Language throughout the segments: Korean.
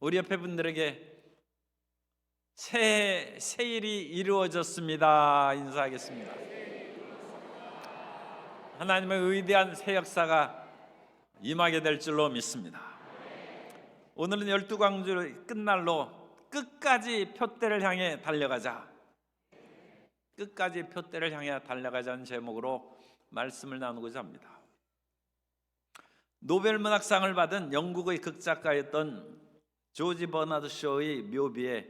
우리 옆에 분들에게 새 일이 이루어졌습니다 인사하겠습니다. 하나님의 위대한 새 역사가 임하게 될 줄로 믿습니다. 오늘은 12광주 끝날로 끝까지 표대를 향해 달려가자, 끝까지 표대를 향해 달려가자는 제목으로 말씀을 나누고자 합니다. 노벨문학상을 받은 영국의 극작가였던 조지 버나드 쇼의 묘비에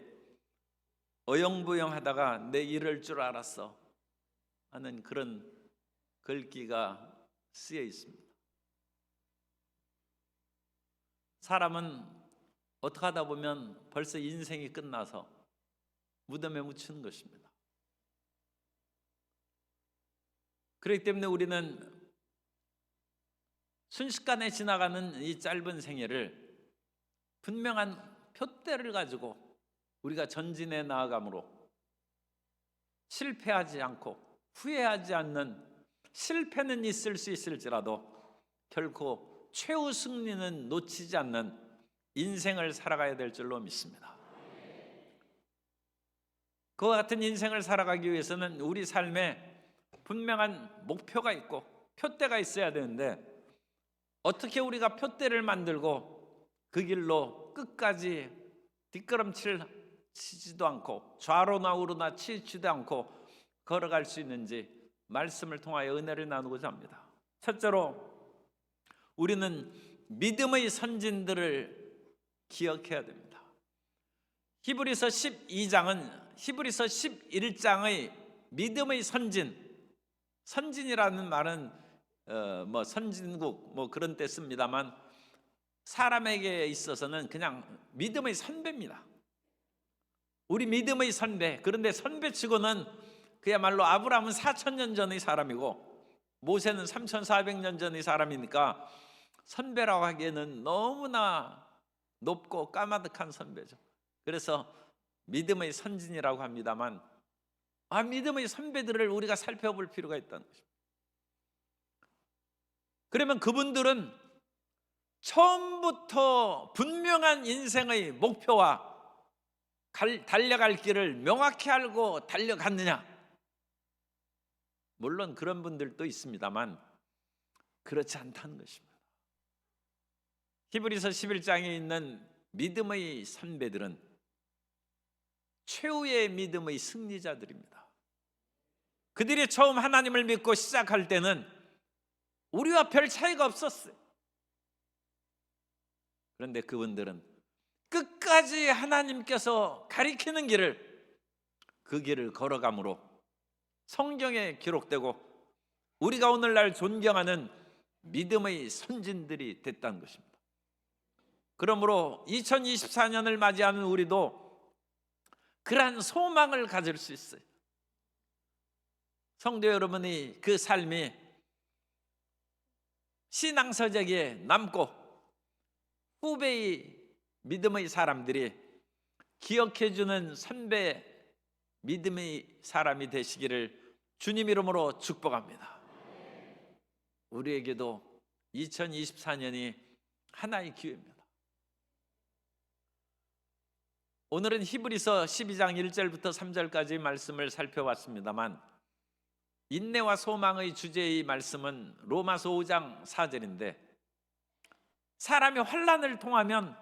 어영부영하다가 내 이럴 줄 알았어 하는 그런 글귀가 쓰여 있습니다. 사람은 어떻게 하다 보면 벌써 인생이 끝나서 무덤에 묻히는 것입니다. 그렇기 때문에 우리는 순식간에 지나가는 이 짧은 생애를 분명한 표대를 가지고 우리가 전진해 나아감으로 실패하지 않고 후회하지 않는, 실패는 있을 수 있을지라도 결코 최후 승리는 놓치지 않는 인생을 살아가야 될 줄로 믿습니다. 그와 같은 인생을 살아가기 위해서는 우리 삶에 분명한 목표가 있고 표대가 있어야 되는데, 어떻게 우리가 표대를 만들고 그 길로 끝까지 뒷걸음치지도 않고 좌로나 우로나 치지도 않고 걸어갈 수 있는지 말씀을 통하여 은혜를 나누고자 합니다. 첫째로 우리는 믿음의 선진들을 기억해야 됩니다. 히브리서 11장의 믿음의 선진이라는 말은 선진국 그런 때 씁니다만, 사람에게 있어서는 그냥 믿음의 선배입니다. 우리 믿음의 선배. 그런데 선배치고는 그야말로 아브라함은 4,000년 전의 사람이고 모세는 3,400년 전의 사람이니까 선배라고 하기에는 너무나 높고 까마득한 선배죠. 그래서 믿음의 선진이라고 합니다만, 믿음의 선배들을 우리가 살펴볼 필요가 있다는 것입니다. 그러면 그분들은 처음부터 분명한 인생의 목표와 달려갈 길을 명확히 알고 달려갔느냐? 물론 그런 분들도 있습니다만 그렇지 않다는 것입니다. 히브리서 11장에 있는 믿음의 선배들은 최후의 믿음의 승리자들입니다. 그들이 처음 하나님을 믿고 시작할 때는 우리와 별 차이가 없었어요. 그런데 그분들은 끝까지 하나님께서 가리키는 그 길을 걸어감으로 성경에 기록되고 우리가 오늘날 존경하는 믿음의 선진들이 됐다는 것입니다. 그러므로 2024년을 맞이하는 우리도 그러한 소망을 가질 수 있어요. 성도 여러분이 그 삶이 신앙서적에 남고 후배의 믿음의 사람들이 기억해주는 선배 믿음의 사람이 되시기를 주님 이름으로 축복합니다. 우리에게도 2024년이 하나의 기회입니다. 오늘은 히브리서 12장 1절부터 3절까지 말씀을 살펴봤습니다만, 인내와 소망의 주제의 말씀은 로마서 5장 4절인데, 사람이 환난을 통하면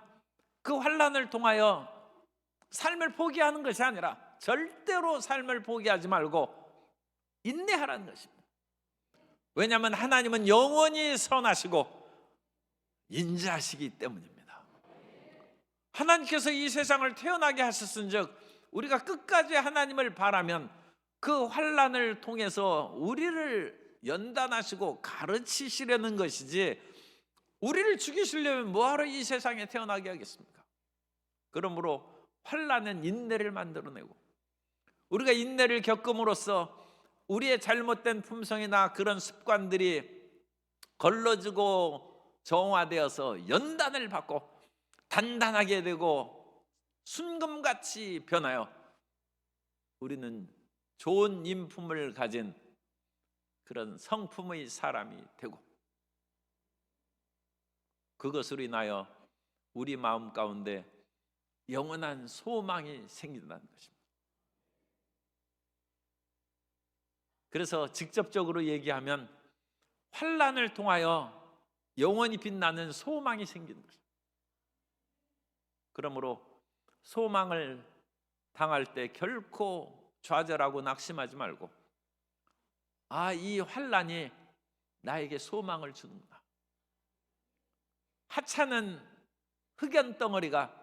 그 환난을 통하여 삶을 포기하는 것이 아니라 절대로 삶을 포기하지 말고 인내하라는 것입니다. 왜냐하면 하나님은 영원히 선하시고 인자하시기 때문입니다. 하나님께서 이 세상을 태어나게 하셨은즉 우리가 끝까지 하나님을 바라면 그 환난을 통해서 우리를 연단하시고 가르치시려는 것이지, 우리를 죽이시려면 뭐하러 이 세상에 태어나게 하겠습니까? 그러므로 환난은 인내를 만들어내고, 우리가 인내를 겪음으로써 우리의 잘못된 품성이나 그런 습관들이 걸러지고 정화되어서 연단을 받고 단단하게 되고 순금같이 변하여 우리는 좋은 인품을 가진 그런 성품의 사람이 되고, 그것으로 인하여 우리 마음 가운데 영원한 소망이 생긴다는 것입니다. 그래서 직접적으로 얘기하면 환난을 통하여 영원히 빛나는 소망이 생기는 것입니다. 그러므로 소망을 당할 때 결코 좌절하고 낙심하지 말고, 이 환난이 나에게 소망을 주는구나. 하찮은 흑연 덩어리가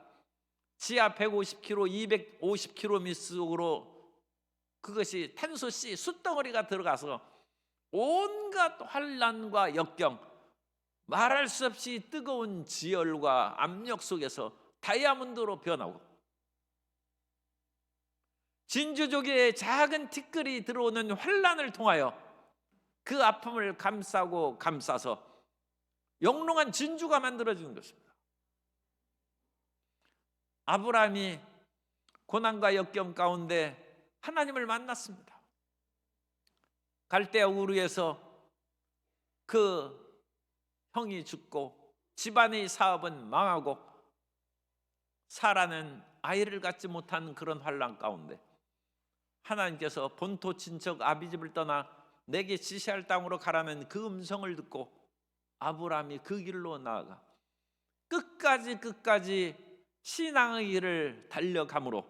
지하 150km, 250km 속으로 그것이 탄소씨 숯덩어리가 들어가서 온갖 환난과 역경, 말할 수 없이 뜨거운 지열과 압력 속에서 다이아몬드로 변하고, 진주조개의 작은 티끌이 들어오는 환난을 통하여 그 아픔을 감싸고 감싸서 영롱한 진주가 만들어지는 것입니다. 아브라함이 고난과 역경 가운데 하나님을 만났습니다. 갈대아 우르에서 그 형이 죽고 집안의 사업은 망하고 사라는 아이를 갖지 못한 그런 환난 가운데 하나님께서 본토 친척 아비집을 떠나 내게 지시할 땅으로 가라는 그 음성을 듣고 아브라함이 그 길로 나아가 끝까지 신앙의 길을 달려가므로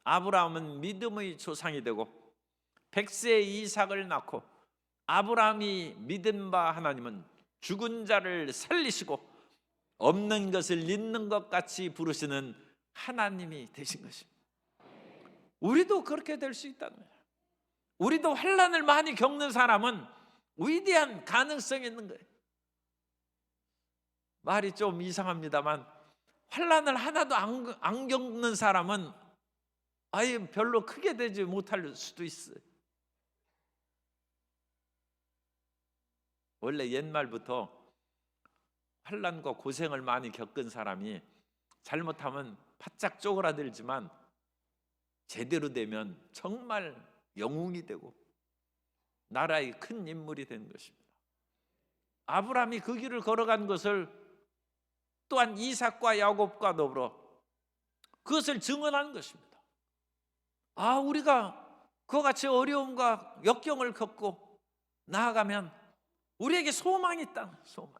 아브라함은 믿음의 조상이 되고 100세의 이삭을 낳고, 아브라함이 믿은 바 하나님은 죽은 자를 살리시고 없는 것을 있는 것 같이 부르시는 하나님이 되신 것입니다. 우리도 그렇게 될 수 있다는 거예요. 우리도 환난을 많이 겪는 사람은 위대한 가능성이 있는 거예요. 말이 좀 이상합니다만 환난을 하나도 안 겪는 사람은 아예 별로 크게 되지 못할 수도 있어요. 원래 옛말부터 환난과 고생을 많이 겪은 사람이 잘못하면 바짝 쪼그라들지만 제대로 되면 정말 영웅이 되고 나라의 큰 인물이 되는 것입니다. 아브라함이 그 길을 걸어간 것을 또한 이삭과 야곱과 더불어 그것을 증언하는 것입니다. 우리가 그와 같이 어려움과 역경을 겪고 나아가면 우리에게 소망이 있다. 소망.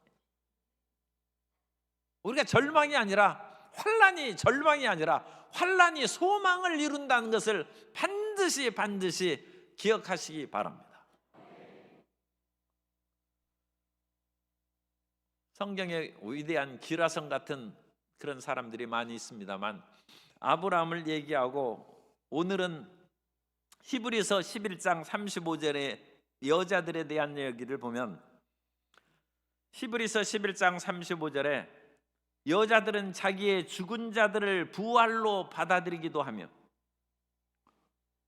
우리가 절망이 아니라, 환난이 절망이 아니라 환난이 소망을 이룬다는 것을 반드시 기억하시기 바랍니다. 성경에 위대한 기라성 같은 그런 사람들이 많이 있습니다만 아브라함을 얘기하고, 오늘은 히브리서 11장 35절의 여자들에 대한 얘기를 보면, 히브리서 11장 35절에 여자들은 자기의 죽은 자들을 부활로 받아들이기도 하며,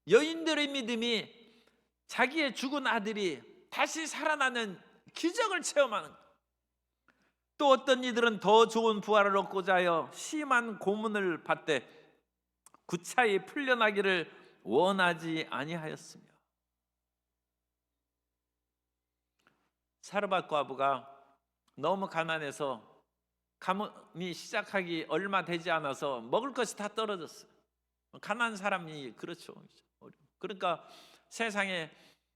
여인들의 믿음이 자기의 죽은 아들이 다시 살아나는 기적을 체험하는 것. 또 어떤 이들은 더 좋은 부활을 얻고자 하여 심한 고문을 받되 구차히 풀려나기를 원하지 아니하였으며. 사르밧 과부가 너무 가난해서 가뭄이 시작하기 얼마 되지 않아서 먹을 것이 다 떨어졌어요. 가난한 사람이 그렇죠. 그러니까 세상에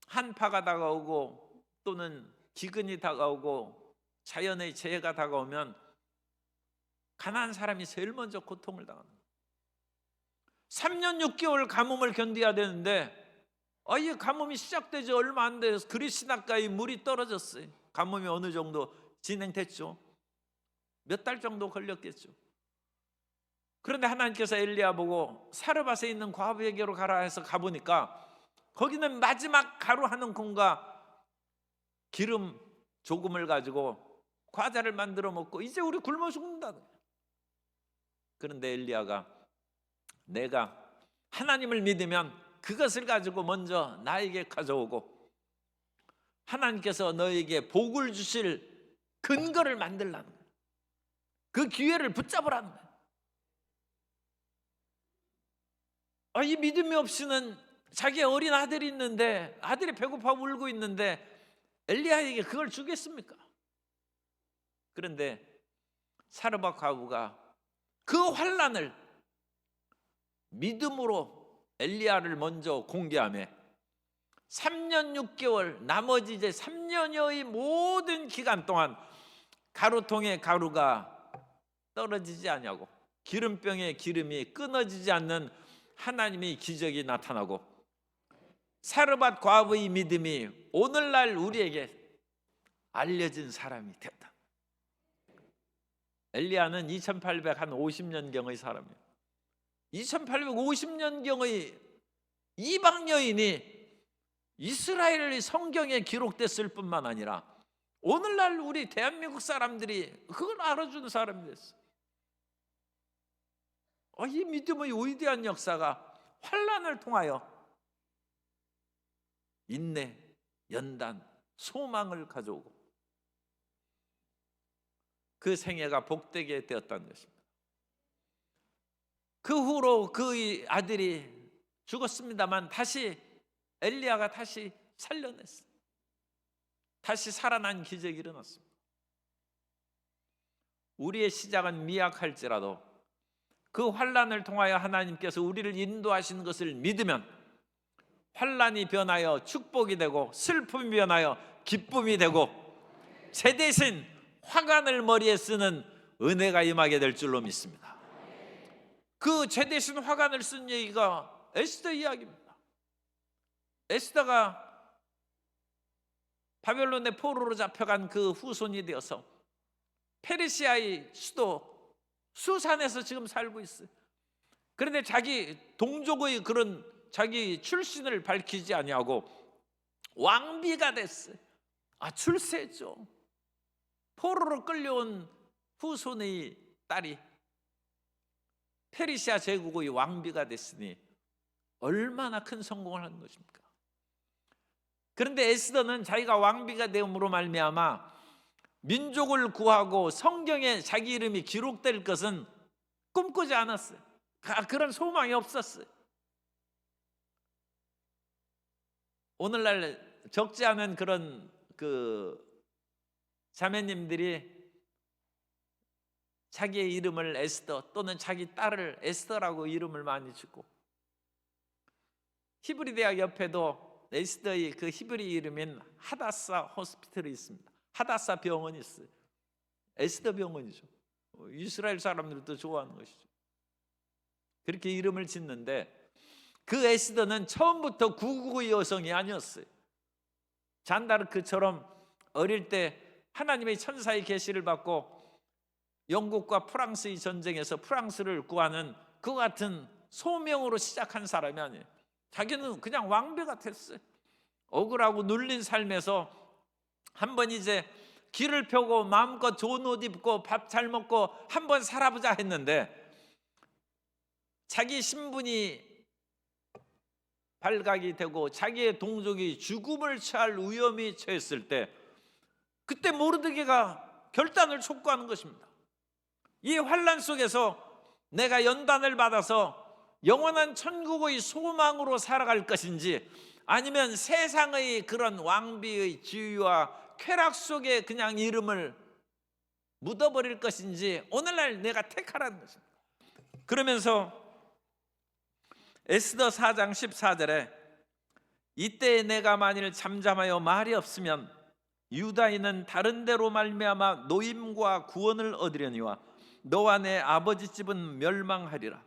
한파가 다가오고 또는 기근이 다가오고 자연의 재해가 다가오면 가난한 사람이 제일 먼저 고통을 당합니다. 3년 6개월 가뭄을 견뎌야 되는데 이 가뭄이 시작되지 얼마 안 돼서 그리스 바다가의 물이 떨어졌어요. 가뭄이 어느 정도 진행됐죠. 몇 달 정도 걸렸겠죠. 그런데 하나님께서 엘리야 보고 사르밧에 있는 과부에게로 가라 해서 가보니까 거기는 마지막 가루 한 콩과 기름 조금을 가지고 과자를 만들어 먹고 이제 우리 굶어 죽는다. 그런데 엘리야가 내가 하나님을 믿으면 그것을 가지고 먼저 나에게 가져오고 하나님께서 너에게 복을 주실 근거를 만들라는 거예요. 그 기회를 붙잡으라는 거예요. 이 믿음이 없이는 자기 어린 아들이 있는데 아들이 배고파 울고 있는데 엘리야에게 그걸 주겠습니까? 그런데 사르밧 과부가 그 환난을 믿음으로 엘리야를 먼저 공개하며 3년 6개월 나머지 이제 3년여의 모든 기간 동안 가루통에 가루가 떨어지지 않냐고, 기름병에 기름이 끊어지지 않는 하나님의 기적이 나타나고, 사르밧 과부의 믿음이 오늘날 우리에게 알려진 사람이 되었다. 엘리야는 2850년경의 사람이에요. 2850년경의 이방 여인이 이스라엘의 성경에 기록됐을 뿐만 아니라 오늘날 우리 대한민국 사람들이 그걸 알아주는 사람이 됐어. 이 믿음의 위대한 역사가 환난을 통하여 인내, 연단, 소망을 가져오고 그 생애가 복되게 되었다는 것입니다. 그 후로 그의 아들이 죽었습니다만 다시 엘리야가 다시 살려냈어요. 다시 살아난 기적이 일어났습니다. 우리의 시작은 미약할지라도 그 환난을 통하여 하나님께서 우리를 인도하시는 것을 믿으면 환난이 변하여 축복이 되고 슬픔이 변하여 기쁨이 되고 제 대신 화관을 머리에 쓰는 은혜가 임하게 될 줄로 믿습니다. 그 제 대신 화관을 쓴 얘기가 에스더 이야기입니다. 에스더가 바벨론의 포로로 잡혀간 그 후손이 되어서 페르시아의 수도 수산에서 지금 살고 있어요. 그런데 자기 동족의 그런 자기 출신을 밝히지 아니하고 왕비가 됐어요. 출세죠. 포로로 끌려온 후손의 딸이 페르시아 제국의 왕비가 됐으니 얼마나 큰 성공을 한 것입니까? 그런데 에스더는 자기가 왕비가 되음으로 말미암아 민족을 구하고 성경에 자기 이름이 기록될 것은 꿈꾸지 않았어요. 그런 소망이 없었어요. 오늘날 적지 않은 그런 자매님들이 자기의 이름을 에스더 또는 자기 딸을 에스더라고 이름을 많이 짓고, 히브리 대학 옆에도 에스더의 그 히브리 이름인 하다사 호스피털이 있습니다. 하다사 병원이 있어요. 에스더 병원이죠. 이스라엘 사람들도 좋아하는 것이죠. 그렇게 이름을 짓는데 그 에스더는 처음부터 구구의 여성이 아니었어요. 잔다르크처럼 어릴 때 하나님의 천사의 계시를 받고 영국과 프랑스의 전쟁에서 프랑스를 구하는 그 같은 소명으로 시작한 사람이 아니에요. 자기는 그냥 왕비 같았어요. 억울하고 눌린 삶에서 한번 이제 길을 펴고 마음껏 좋은 옷 입고 밥 잘 먹고 한번 살아보자 했는데 자기 신분이 발각이 되고 자기의 동족이 죽음을 처할 위험이 처했을 때 그때 모르드게가 결단을 촉구하는 것입니다. 이 환난 속에서 내가 연단을 받아서 영원한 천국의 소망으로 살아갈 것인지 아니면 세상의 그런 왕비의 지위와 쾌락 속에 그냥 이름을 묻어버릴 것인지 오늘날 내가 택하라는 것입니다. 그러면서 에스더 4장 14절에 이때 내가 만일 잠잠하여 말이 없으면 유다인은 다른 데로 말미암아 노임과 구원을 얻으려니와 너와 내 아버지 집은 멸망하리라.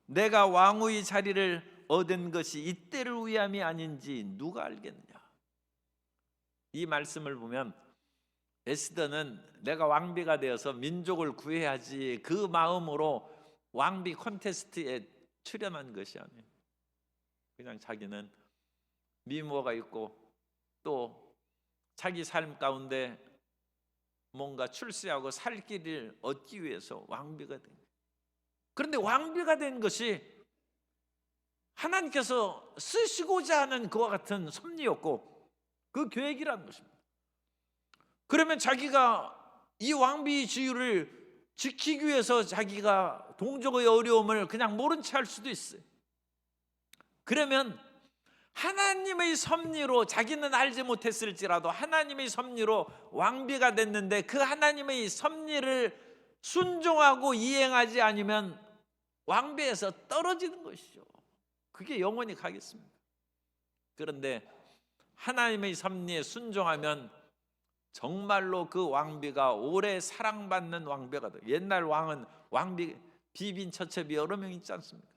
내가 왕의 자리를 얻은 것이 이때를 위함이 아닌지 누가 알겠느냐. 이 말씀을 보면 에스더는 내가 왕비가 되어서 민족을 구해야지 그 마음으로 왕비 콘테스트에 출연한 것이 아니에요. 그냥 자기는 미모가 있고 또 자기 삶 가운데 뭔가 출세하고 살 길을 얻기 위해서 왕비가 된 거예요. 그런데 왕비가 된 것이 하나님께서 쓰시고자 하는 그와 같은 섭리였고 그 계획이라는 것입니다. 그러면 자기가 이 왕비의 지위를 지키기 위해서 자기가 동족의 어려움을 그냥 모른 채 할 수도 있어요. 그러면 하나님의 섭리로 자기는 알지 못했을지라도 하나님의 섭리로 왕비가 됐는데 그 하나님의 섭리를 순종하고 이행하지 않으면 왕비에서 떨어지는 것이죠. 그게 영원히 가겠습니다. 그런데 하나님의 섭리에 순종하면 정말로 그 왕비가 오래 사랑받는 왕비가 돼요. 옛날 왕은 왕비 비빈 처첩이 여러 명 있지 않습니까?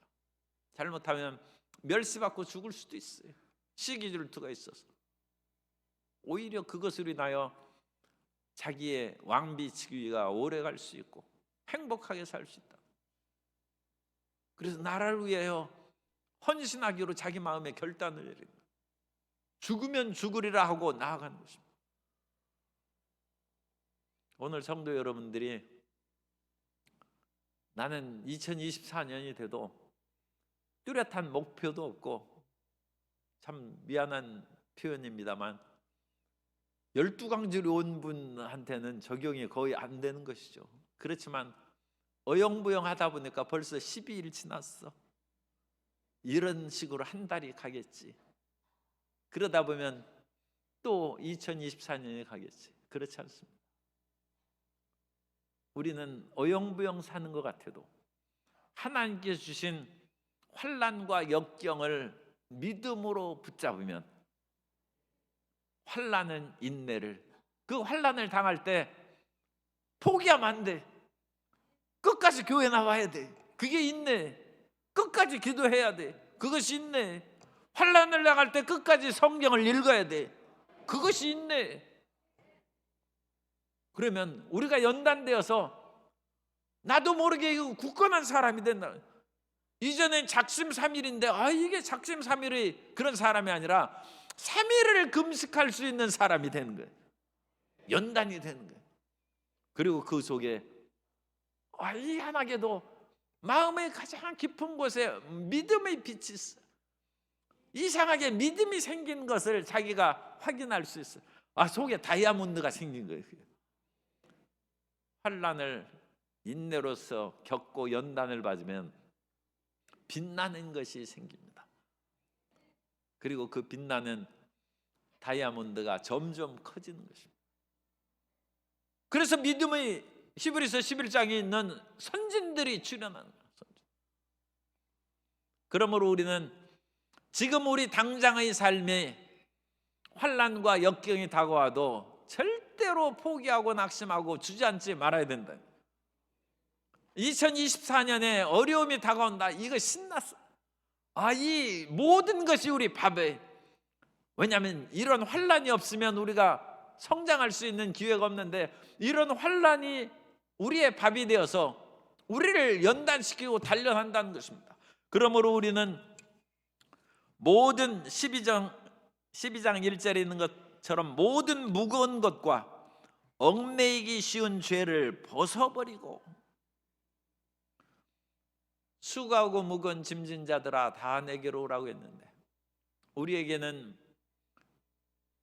잘못하면 멸시받고 죽을 수도 있어요. 시기 질투가 있어서. 오히려 그것으로 인하여 자기의 왕비 지위가 오래 갈 수 있고 행복하게 살 수 있다. 그래서 나라를 위하여 헌신하기로 자기 마음에 결단을 내립니다. 죽으면 죽으리라 하고 나아가는 것입니다. 오늘 성도 여러분들이 나는 2024년이 돼도 뚜렷한 목표도 없고, 참 미안한 표현입니다만 12강질이 온 분한테는 적용이 거의 안 되는 것이죠. 그렇지만 어영부영 하다 보니까 벌써 12일 지났어. 이런 식으로 한 달이 가겠지. 그러다 보면 또 2024년이 가겠지. 그렇지 않습니다. 우리는 어영부영 사는 것 같아도 하나님께서 주신 환난과 역경을 믿음으로 붙잡으면 환난은 인내를, 그 환난을 당할 때 포기하면 안 돼. 끝까지 교회 나와야 돼. 그게 인내. 끝까지 기도해야 돼. 그것이 인내. 환난을 당할 때 끝까지 성경을 읽어야 돼. 그것이 인내. 그러면 우리가 연단되어서 나도 모르게 굳건한 사람이 된다. 이전엔 작심삼일인데 이게 작심삼일이 그런 사람이 아니라 3일을 금식할 수 있는 사람이 되는 거예요. 연단이 되는 거예요. 그리고 그 속에 희한하게도 마음의 가장 깊은 곳에 믿음의 빛이 있어. 이상하게 믿음이 생긴 것을 자기가 확인할 수 있어. 속에 다이아몬드가 생긴 거예요. 환난을 인내로서 겪고 연단을 받으면 빛나는 것이 생깁니다. 그리고 그 빛나는 다이아몬드가 점점 커지는 것입니다. 그래서 믿음의 히브리서 11장에 있는 선진들이 출현하는 거예요. 그러므로 우리는 지금 우리 당장의 삶에 환난과 역경이 다가와도 절대로 포기하고 낙심하고 주저앉지 말아야 된다. 2024년에 어려움이 다가온다. 이거 신났어. 이 모든 것이 우리 밥에. 왜냐하면 이런 환난이 없으면 우리가 성장할 수 있는 기회가 없는데, 이런 환난이 우리의 밥이 되어서 우리를 연단시키고 단련한다는 것입니다. 그러므로 우리는 모든 12장 1절에 있는 것처럼 모든 무거운 것과 얽매이기 쉬운 죄를 벗어버리고, 수고하고 무거운 짐진 자들아 다 내게로 오라고 했는데, 우리에게는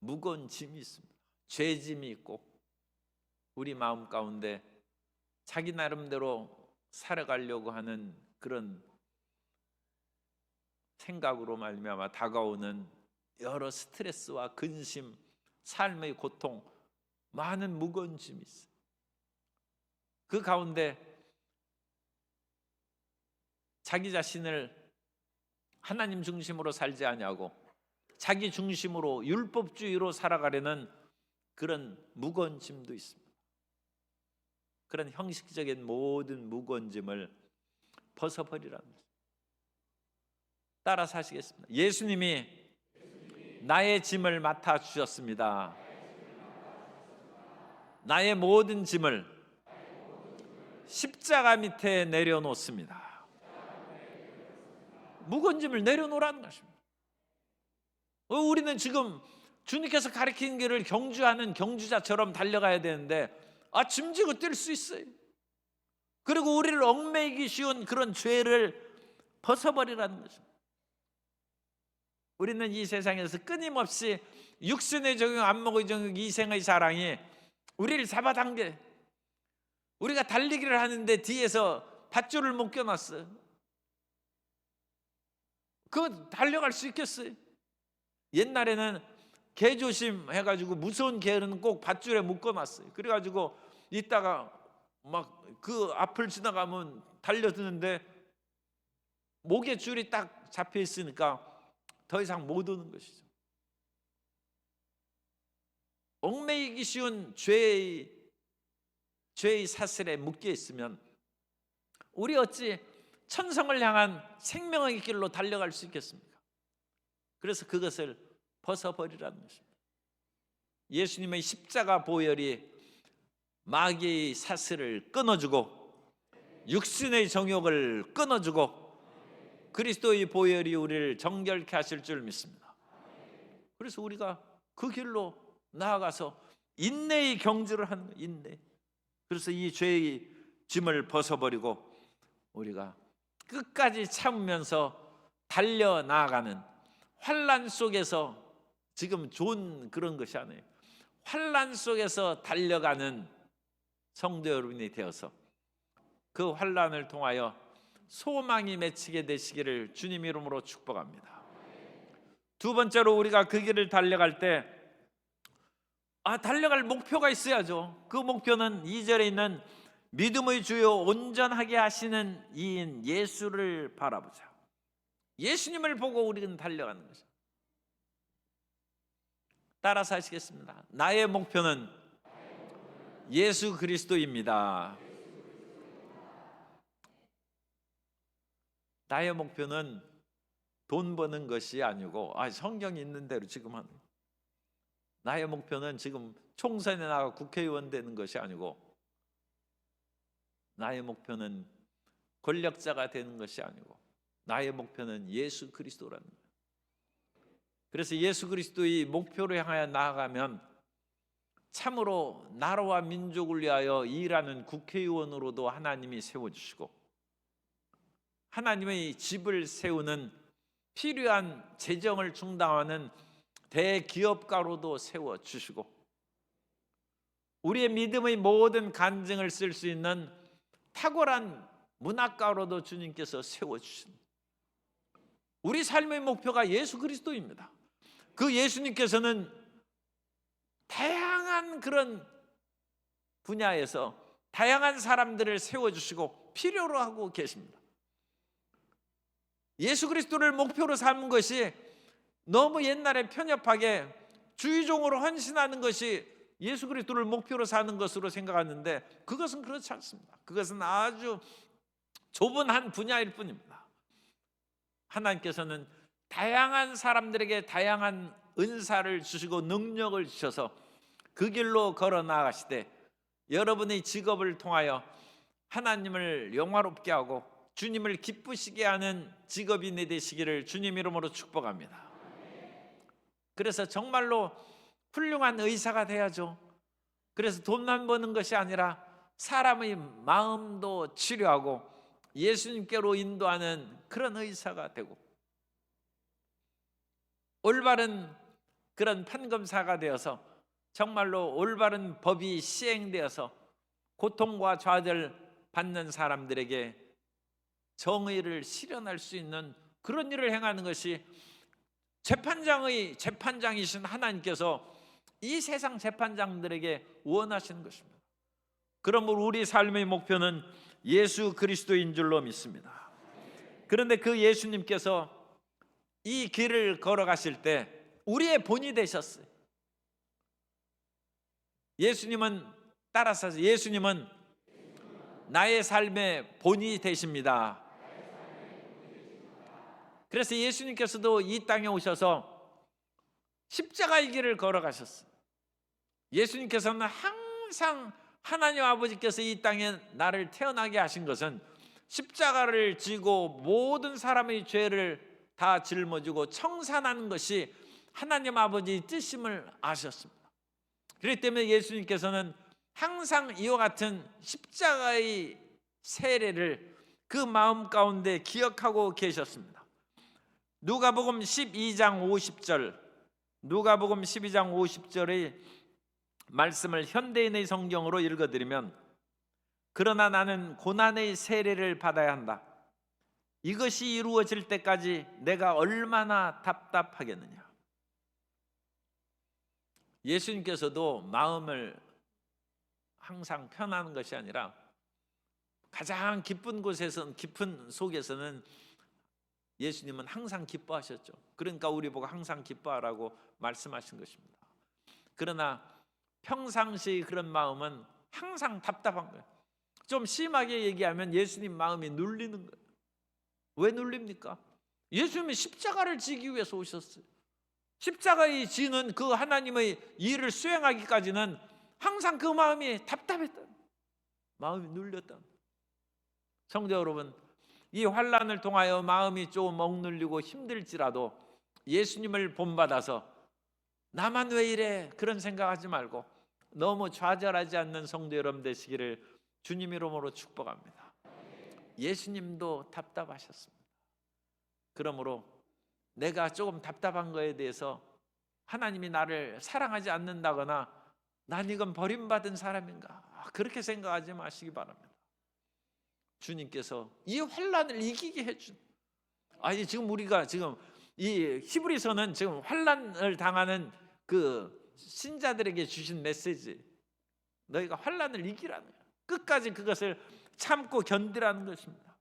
무거운 짐이 있습니다. 죄짐이 있고, 우리 마음 가운데 자기 나름대로 살아가려고 하는 그런 생각으로 말미암아 다가오는 여러 스트레스와 근심, 삶의 고통, 많은 무거운 짐이 있어요. 그 가운데 자기 자신을 하나님 중심으로 살지 아니하고 자기 중심으로 율법주의로 살아가려는 그런 무거운 짐도 있습니다. 그런 형식적인 모든 무거운 짐을 벗어버리라는 거죠. 따라서 하시겠습니다. 예수님이 나의 짐을 맡아 주셨습니다. 나의 모든 짐을 십자가 밑에 내려놓습니다. 무거운 짐을 내려놓으라는 것입니다. 우리는 지금 주님께서 가르치는 길을 경주하는 경주자처럼 달려가야 되는데 짐지고 뛸 수 있어요. 그리고 우리를 얽매이기 쉬운 그런 죄를 벗어버리라는 것입니다. 우리는 이 세상에서 끊임없이 육신의 정욕, 안목의 정욕, 이생의 사랑이 우리를 잡아당겨. 우리가 달리기를 하는데 뒤에서 밧줄을 묶여놨어요. 그거 달려갈 수 있겠어요? 옛날에는 개 조심해가지고 무서운 개는 꼭 밧줄에 묶어놨어요. 그래가지고 이따가 막 그 앞을 지나가면 달려드는데 목에 줄이 딱 잡혀 있으니까 더 이상 못 오는 것이죠. 얽매이기 쉬운 죄의 사슬에 묶여 있으면 우리 어찌 천성을 향한 생명의 길로 달려갈 수 있겠습니까? 그래서 그것을 벗어버리라는 것입니다. 예수님의 십자가 보혈이 마귀의 사슬을 끊어주고 육신의 정욕을 끊어주고 그리스도의 보혈이 우리를 정결케 하실 줄 믿습니다. 그래서 우리가 그 길로 나아가서 인내의 경주를 하는 거예요. 인내. 그래서 이 죄의 짐을 벗어버리고 우리가 끝까지 참으면서 달려나가는 환난 속에서, 지금 좋은 그런 것이 아니에요. 환난 속에서 달려가는 성도 여러분이 되어서 그 환난을 통하여 소망이 맺히게 되시기를 주님 이름으로 축복합니다. 두 번째로 우리가 그 길을 달려갈 때 달려갈 목표가 있어야죠. 그 목표는 2절에 있는 믿음의 주요 온전하게 하시는 이인 예수를 바라보자. 예수님을 보고 우리는 달려가는 것이죠. 따라서 하시겠습니다. 나의 목표는 예수 그리스도입니다. 나의 목표는 돈 버는 것이 아니고 성경이 있는 대로 지금 하는, 나의 목표는 지금 총선에 나가 국회의원 되는 것이 아니고 나의 목표는 권력자가 되는 것이 아니고 나의 목표는 예수 그리스도라는 거예요. 그래서 예수 그리스도의 목표를 향하여 나아가면 참으로 나라와 민족을 위하여 일하는 국회의원으로도 하나님이 세워주시고 하나님의 집을 세우는 필요한 재정을 충당하는 대기업가로도 세워주시고 우리의 믿음의 모든 간증을 쓸 수 있는 탁월한 문학가로도 주님께서 세워주신, 우리 삶의 목표가 예수 그리스도입니다. 그 예수님께서는 다양한 그런 분야에서 다양한 사람들을 세워주시고 필요로 하고 계십니다. 예수 그리스도를 목표로 삼은 것이 너무 옛날에 편협하게 주의종으로 헌신하는 것이 예수 그리스도를 목표로 사는 것으로 생각하는데 그것은 그렇지 않습니다. 그것은 아주 좁은 한 분야일 뿐입니다. 하나님께서는 다양한 사람들에게 다양한 은사를 주시고 능력을 주셔서 그 길로 걸어 나가시되 여러분의 직업을 통하여 하나님을 영화롭게 하고 주님을 기쁘시게 하는 직업인이 되시기를 주님 이름으로 축복합니다. 그래서 정말로 훌륭한 의사가 돼야죠. 그래서 돈만 버는 것이 아니라 사람의 마음도 치료하고 예수님께로 인도하는 그런 의사가 되고 올바른 그런 판검사가 되어서 정말로 올바른 법이 시행되어서 고통과 좌절 받는 사람들에게 정의를 실현할 수 있는 그런 일을 행하는 것이 재판장이신 하나님께서 이 세상 재판장들에게 원하시는 것입니다. 그러므로 우리 삶의 목표는 예수 그리스도인 줄로 믿습니다. 그런데 그 예수님께서 이 길을 걸어가실 때 우리의 본이 되셨어요. 예수님은 따라서 예수님은 나의 삶의 본이 되십니다. 그래서 예수님께서도 이 땅에 오셔서 십자가의 길을 걸어가셨어요. 예수님께서는 항상 하나님 아버지께서 이 땅에 나를 태어나게 하신 것은 십자가를 지고 모든 사람의 죄를 다 짊어지고 청산하는 것이 하나님 아버지의 뜻임을 아셨습니다. 그렇기 때문에 예수님께서는 항상 이와 같은 십자가의 세례를 그 마음 가운데 기억하고 계셨습니다. 누가복음 12장 50절, 누가복음 12장 50절의 말씀을 현대인의 성경으로 읽어드리면 그러나 나는 고난의 세례를 받아야 한다. 이것이 이루어질 때까지 내가 얼마나 답답하겠느냐. 예수님께서도 마음을 항상 편하는 것이 아니라 가장 깊은 곳에서는, 깊은 속에서는 예수님은 항상 기뻐하셨죠. 그러니까 우리 보고 항상 기뻐하라고 말씀하신 것입니다. 그러나 평상시 그런 마음은 항상 답답한 거예요. 좀 심하게 얘기하면 예수님 마음이 눌리는 거예요. 왜 눌립니까? 예수님이 십자가를 지기 위해서 오셨어요. 십자가에 지는 그 하나님의 일을 수행하기까지는 항상 그 마음이 답답했다, 마음이 눌렸다. 성도 여러분, 이 환난을 통하여 마음이 좀 억눌리고 힘들지라도 예수님을 본받아서 나만 왜 이래 그런 생각하지 말고 너무 좌절하지 않는 성도 여러분 되시기를 주님 이름으로 축복합니다. 예수님도 답답하셨습니다. 그러므로 내가 조금 답답한 거에 대해서 하나님이 나를 사랑하지 않는다거나 난 이건 버림받은 사람인가 그렇게 생각하지 마시기 바랍니다. 주님께서 이 환난을 이기게 해준, 아니 지금 우리가 지금 이 히브리서는 지금 환난을 당하는 그 신자들에게 주신 메시지, 너희가 환난을 이기라는 거예요. 끝까지 그것을 참고 견디라는 것입니다.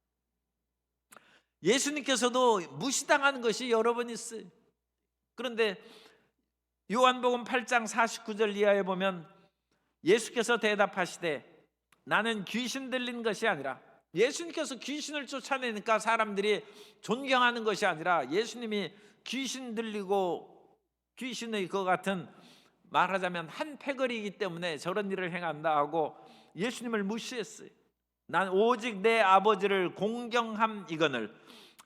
예수님께서도 무시당하는 것이 여러 번 있어요. 그런데 요한복음 8장 49절 이하에 보면 예수께서 대답하시되 나는 귀신 들린 것이 아니라, 예수님께서 귀신을 쫓아내니까 사람들이 존경하는 것이 아니라 예수님이 귀신 들리고 귀신의 그 같은, 말하자면 한 패거리이기 때문에 저런 일을 행한다 하고 예수님을 무시했어요. 난 오직 내 아버지를 공경함이거늘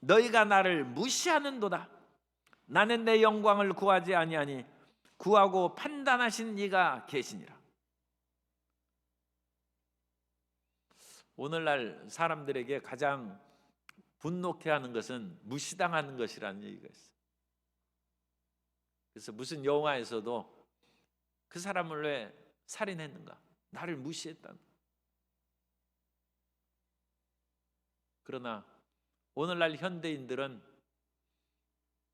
너희가 나를 무시하는도다. 나는 내 영광을 구하지 아니하니 구하고 판단하신 이가 계시니라. 오늘날 사람들에게 가장 분노케 하는 것은 무시당하는 것이라는 얘기가 있어요. 그래서 무슨 영화에서도 그 사람을 왜 살인했는가? 나를 무시했다는. 그러나 오늘날 현대인들은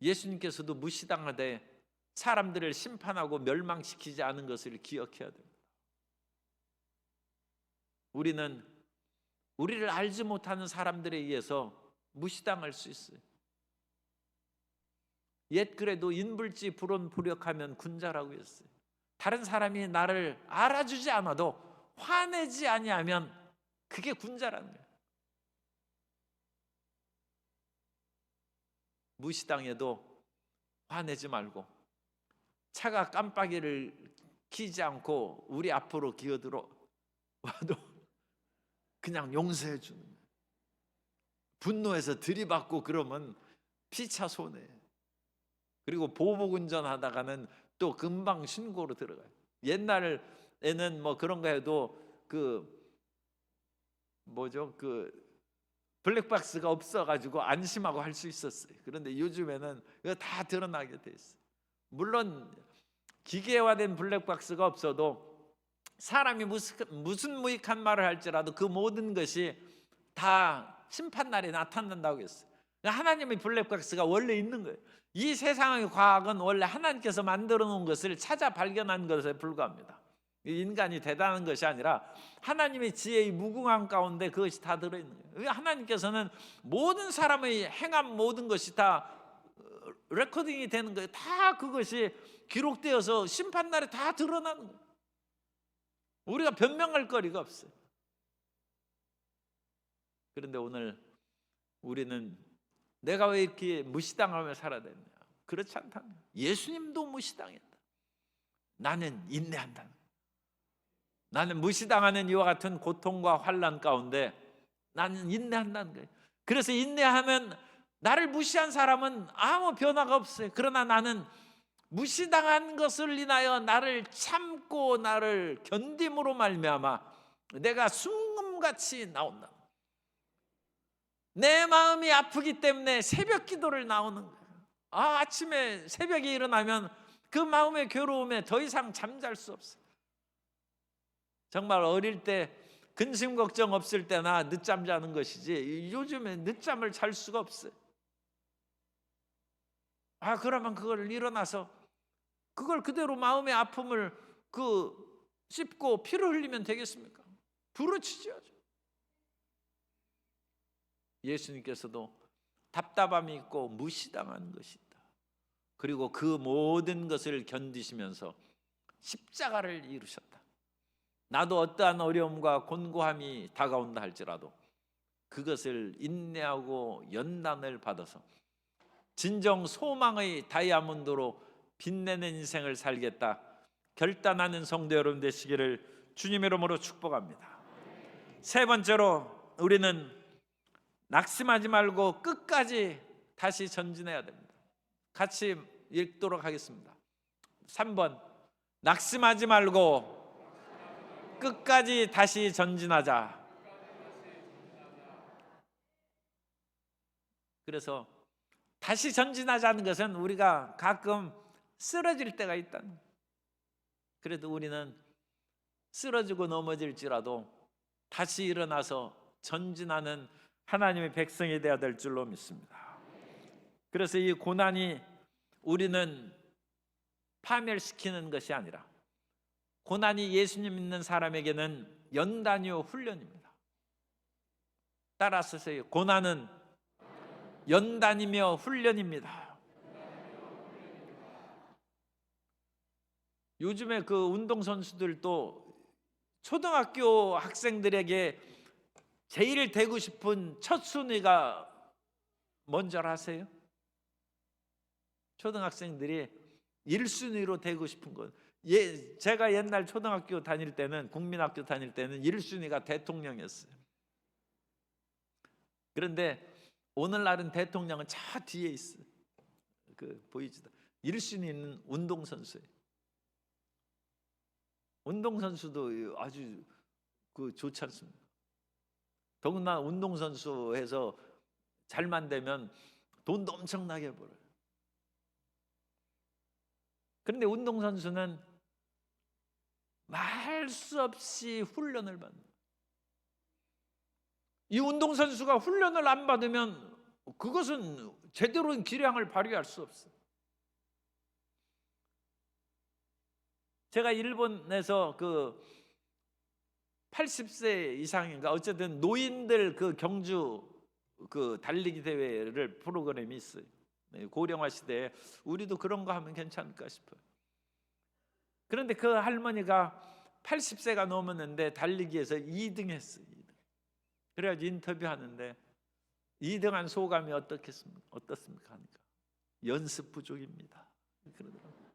예수님께서도 무시당하되 사람들을 심판하고 멸망시키지 않은 것을 기억해야 됩니다. 우리는 우리를 알지 못하는 사람들에 의해서 무시당할 수 있어요. 옛 글에도 인불지 불온 불역하면 군자라고 했어요. 다른 사람이 나를 알아주지 않아도 화내지 아니하면 그게 군자라는 거예요. 무시당해도 화내지 말고 차가 깜빡이를 켜지 않고 우리 앞으로 기어들어 와도 그냥 용서해 주는 거예요. 분노해서 들이받고 그러면 피차 손해. 그리고 보복 운전하다가는 또 금방 신고로 들어가요. 옛날에는 뭐 그런 거 해도 그 블랙박스가 없어가지고 안심하고 할 수 있었어요. 그런데 요즘에는 이거 다 드러나게 돼 있어요. 물론 기계화된 블랙박스가 없어도 사람이 무슨 무익한 말을 할지라도 그 모든 것이 다 심판날에 나타난다고 했어요. 하나님의 블랙박스가 원래 있는 거예요. 이 세상의 과학은 원래 하나님께서 만들어 놓은 것을 찾아 발견한 것에 불과합니다. 인간이 대단한 것이 아니라 하나님의 지혜의 무궁함 가운데 그것이 다 들어있는 거예요. 하나님께서는 모든 사람의 행한 모든 것이 다 레코딩이 되는 거예요. 다 그것이 기록되어서 심판날에 다 드러나는 거예요. 우리가 변명할 거리가 없어요. 그런데 오늘 우리는 내가 왜 이렇게 무시당하며 살아야 되느냐? 그렇지 않다는 거예요. 예수님도 무시당했다. 나는 인내한다. 나는 무시당하는 이와 같은 고통과 환난 가운데 나는 인내한다는 거예요. 그래서 인내하면 나를 무시한 사람은 아무 변화가 없어요. 그러나 나는 무시당한 것을 인하여 나를 참고 나를 견딤으로 말미암아 내가 순금같이 나온다. 내 마음이 아프기 때문에 새벽 기도를 나오는 거예요. 아침에 새벽에 일어나면 그 마음의 괴로움에 더 이상 잠잘 수 없어요. 정말 어릴 때 근심 걱정 없을 때나 늦잠 자는 것이지 요즘에 늦잠을 잘 수가 없어요. 그러면 그걸 일어나서 그걸 그대로 마음의 아픔을 씹고 피를 흘리면 되겠습니까? 부르짖어야죠. 예수님께서도 답답함이 있고 무시당하는 것이 있다. 그리고 그 모든 것을 견디시면서 십자가를 이루셨다. 나도 어떠한 어려움과 곤고함이 다가온다 할지라도 그것을 인내하고 연단을 받아서 진정 소망의 다이아몬드로 빛내는 인생을 살겠다 결단하는 성도 여러분 되시기를 주님의 이름으로 축복합니다. 세 번째로 우리는 낙심하지 말고 끝까지 다시 전진해야 됩니다. 같이 읽도록 하겠습니다. 3번, 낙심하지 말고 끝까지 다시 전진하자. 그래서 다시 전진하자는 것은 우리가 가끔 쓰러질 때가 있다는 거예요. 그래도 우리는 쓰러지고 넘어질지라도 다시 일어나서 전진하는 하나님의 백성이 되어야 될 줄로 믿습니다. 그래서 이 고난이 우리는 파멸시키는 것이 아니라 고난이 예수님 믿는 사람에게는 연단이요 훈련입니다. 따라서 고난은 연단이며 훈련입니다. 요즘에 그 운동선수들도 초등학교 학생들에게 제일 되고 싶은 첫 순위가 뭔지 아세요? 초등학생들이 1순위로 되고 싶은 것. 제가 옛날 초등학교 다닐 때는, 국민학교 다닐 때는 1순위가 대통령이었어요. 그런데 오늘날은 대통령은 저 뒤에 있어요. 보이지도. 1순위는 운동선수예요. 운동선수도 아주 좋지 않습니다. 더구나 운동선수 해서 잘만 되면 돈도 엄청나게 벌어요. 그런데 운동선수는 말 수 없이 훈련을 받는, 이 운동선수가 훈련을 안 받으면 그것은 제대로 된 기량을 발휘할 수 없어요. 제가 일본에서 80세 이상인가 어쨌든 노인들 경주 달리기 대회를 프로그램이 있어요. 고령화 시대에 우리도 그런 거 하면 괜찮을까 싶어요. 그런데 그 할머니가 80세가 넘었는데 달리기에서 2등 했어요. 2등. 그래가지고 인터뷰하는데 2등한 소감이 어떻습니까? 하니까 연습 부족입니다. 그러더라고요.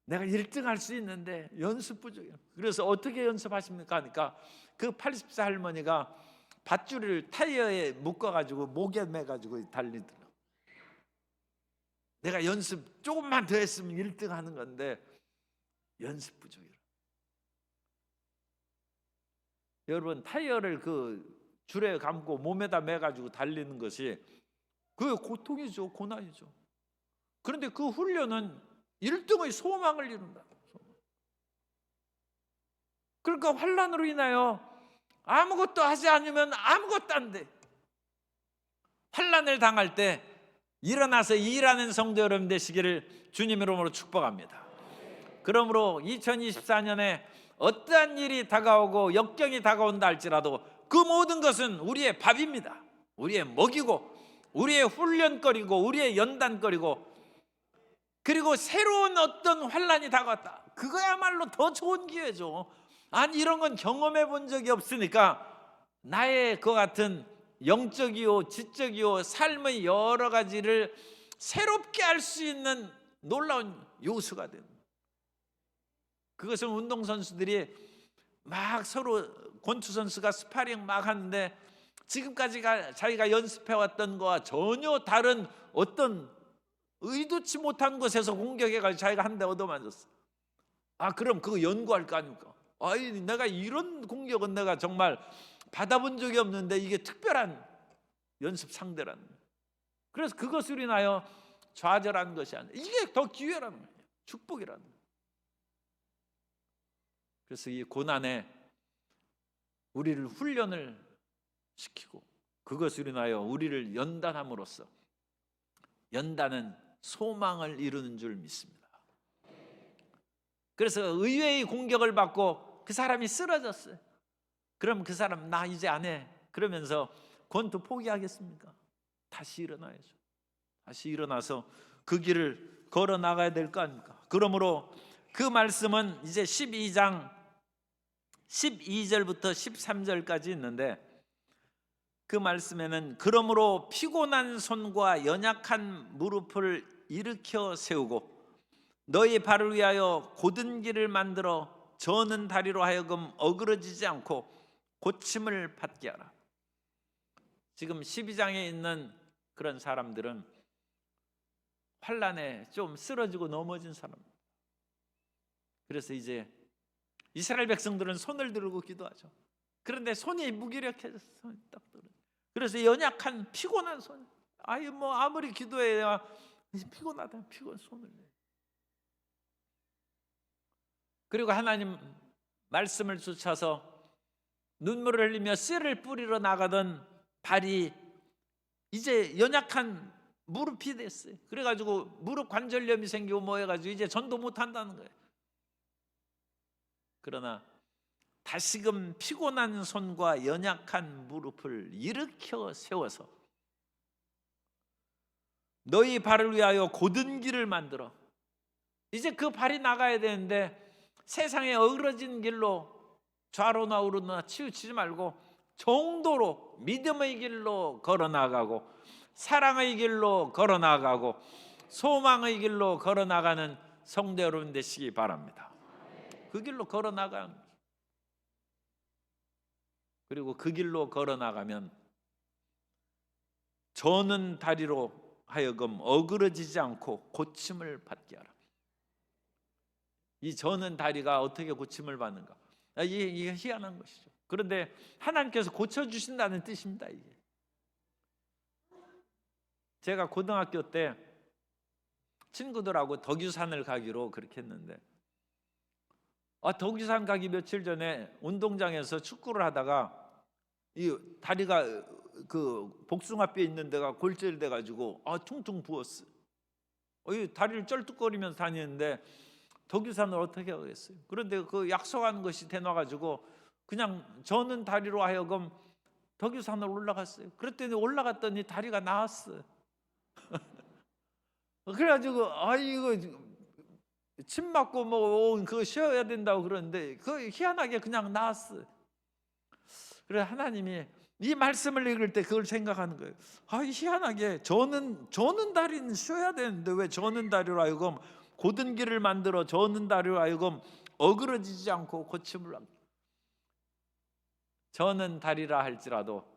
내가 1등 할 수 있는데 연습 부족이에요. 그래서 어떻게 연습하십니까? 하니까 그 80세 할머니가 밧줄을 타이어에 묶어가지고 목에 매가지고 달리더라고요. 내가 연습 조금만 더 했으면 1등 하는 건데 연습 부족이라. 여러분, 타이어를 줄에 감고 몸에다 매가지고 달리는 것이 그게 고통이죠. 고난이죠. 그런데 그 훈련은 1등의 소망을 이룬다. 그러니까 환난으로 인하여 아무것도 하지 않으면 아무것도 안 돼. 환난을 당할 때 일어나서 일하는 성도 여러분 되시기를 주님 이름으로 축복합니다. 그러므로 2024년에 어떠한 일이 다가오고 역경이 다가온다 할지라도 그 모든 것은 우리의 밥입니다. 우리의 먹이고 우리의 훈련거리고 우리의 연단거리고, 그리고 새로운 어떤 환난이 다가왔다. 그거야말로 더 좋은 기회죠. 아니, 이런 건 경험해 본 적이 없으니까 나의 그 같은 영적이요 지적이요 삶의 여러 가지를 새롭게 할 수 있는 놀라운 요소가 됩니다. 그것은 운동선수들이 막 서로, 권투선수가 스파링 막 하는데 지금까지 자기가 연습해왔던 거와 전혀 다른 어떤 의도치 못한 곳에서 공격해가지고 자기가 한 대 얻어맞았어. 그럼 그거 연구할 거 아닙니까? 내가 이런 공격은 내가 정말 받아본 적이 없는데 이게 특별한 연습 상대라는 거예요. 그래서 그것으로 인하여 좌절하는 것이 아니라 이게 더 기회라는 거예요. 축복이라는 거예요. 그래서 이 고난에 우리를 훈련을 시키고 그것으로 인하여 우리를 연단함으로써, 연단은 소망을 이루는 줄 믿습니다. 그래서 의외의 공격을 받고 그 사람이 쓰러졌어요. 그럼 그 사람 나 이제 안 해 그러면서 권투 포기하겠습니까? 다시 일어나야죠. 다시 일어나서 그 길을 걸어 나가야 될 거 아닙니까? 그러므로 그 말씀은 이제 12장 12절부터 13절까지 있는데, 그 말씀에는 그러므로 피곤한 손과 연약한 무릎을 일으켜 세우고 너희 발을 위하여 곧은 길을 만들어 저는 다리로 하여금 어그러지지 않고 고침을 받게 하라. 지금 12장에 있는 그런 사람들은 환난에 좀 쓰러지고 넘어진 사람. 그래서 이제 이스라엘 백성들은 손을 들고 기도하죠. 그런데 손이 무기력해져서 손이 딱 떨어져. 그래서 연약한 피곤한 손. 아무리 기도해야 피곤하다. 피곤 손을 내. 그리고 하나님 말씀을 쫓아서 눈물을 흘리며 쇠를 뿌리러 나가던 발이 이제 연약한 무릎이 됐어요. 그래가지고 무릎 관절염이 생기고 뭐 해가지고 이제 전도 못 한다는 거예요. 그러나 다시금 피곤한 손과 연약한 무릎을 일으켜 세워서 너희 발을 위하여 곧은 길을 만들어. 이제 그 발이 나가야 되는데 세상에 어그러진 길로 좌로나 우로나 치우치지 말고 정도로 믿음의 길로 걸어 나가고 사랑의 길로 걸어 나가고 소망의 길로 걸어 나가는 성도 여러분 되시기 바랍니다. 그 길로 걸어 나가는, 그리고 그 길로 걸어 나가면 저는 다리로 하여금 어그러지지 않고 고침을 받게 하라. 이 저는 다리가 어떻게 고침을 받는가? 이게 희한한 것이죠. 그런데 하나님께서 고쳐주신다는 뜻입니다. 이게. 제가 고등학교 때 친구들하고 덕유산을 가기로 그렇게 했는데, 덕유산 가기 며칠 전에 운동장에서 축구를 하다가 이 다리가 그 복숭아뼈 있는 데가 골절돼 가지고 퉁퉁 부었어요. 이 다리를 쩔뚝거리면서 다니는데 덕유산을 어떻게 하겠어요? 그런데 그 약속한 것이 되놔 가지고 그냥 저는 다리로 하여금 덕유산을 올라갔어요. 그랬더니 올라갔더니 다리가 나았어요. 그래가지고 이거 침 맞고 뭐 그거 쉬어야 된다고 그러는데 그 희한하게 그냥 나았어요. 그래 하나님이 이 말씀을 읽을 때 그걸 생각하는 거예요. 희한하게 저는 다리는 쉬어야 되는데 왜 저는 다리로 하여금 곧은 길을 만들어 저는 다리로 하여금 어그러지지 않고 고침을 합니다. 저는 다리라 할지라도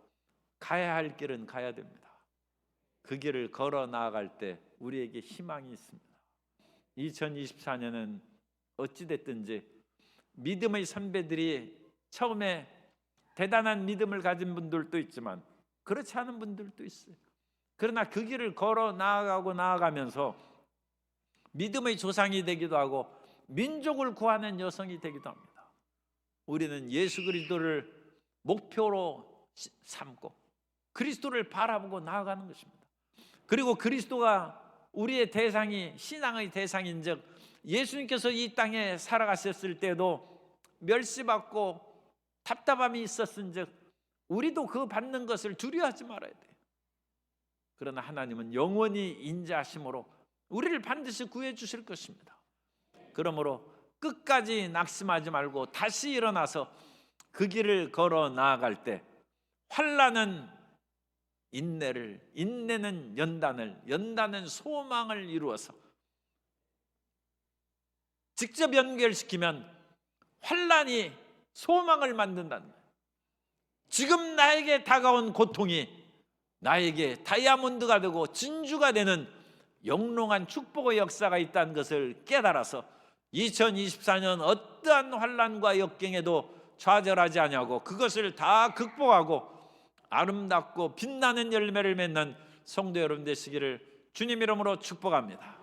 가야 할 길은 가야 됩니다. 그 길을 걸어 나아갈 때 우리에게 희망이 있습니다. 2024년은 어찌됐든지 믿음의 선배들이 처음에 대단한 믿음을 가진 분들도 있지만 그렇지 않은 분들도 있어요. 그러나 그 길을 걸어 나아가면서 믿음의 조상이 되기도 하고 민족을 구하는 여성이 되기도 합니다. 우리는 예수 그리스도를 목표로 삼고 그리스도를 바라보고 나아가는 것입니다. 그리고 그리스도가 우리의 대상이 신앙의 대상인즉 예수님께서 이 땅에 살아가셨을 때도 멸시받고 답답함이 있었은즉 우리도 그 받는 것을 두려워하지 말아야 돼요. 그러나 하나님은 영원히 인자하심으로 우리를 반드시 구해 주실 것입니다. 그러므로 끝까지 낙심하지 말고 다시 일어나서 그 길을 걸어 나아갈 때 환난은 인내를, 인내는 연단을, 연단은 소망을 이루어서 직접 연결시키면 환난이 소망을 만든다는 거예요. 지금 나에게 다가온 고통이 나에게 다이아몬드가 되고 진주가 되는 영롱한 축복의 역사가 있다는 것을 깨달아서 2024년 어떠한 환난과 역경에도 좌절하지 아니하고 그것을 다 극복하고 아름답고 빛나는 열매를 맺는 성도 여러분 되시기를 주님 이름으로 축복합니다.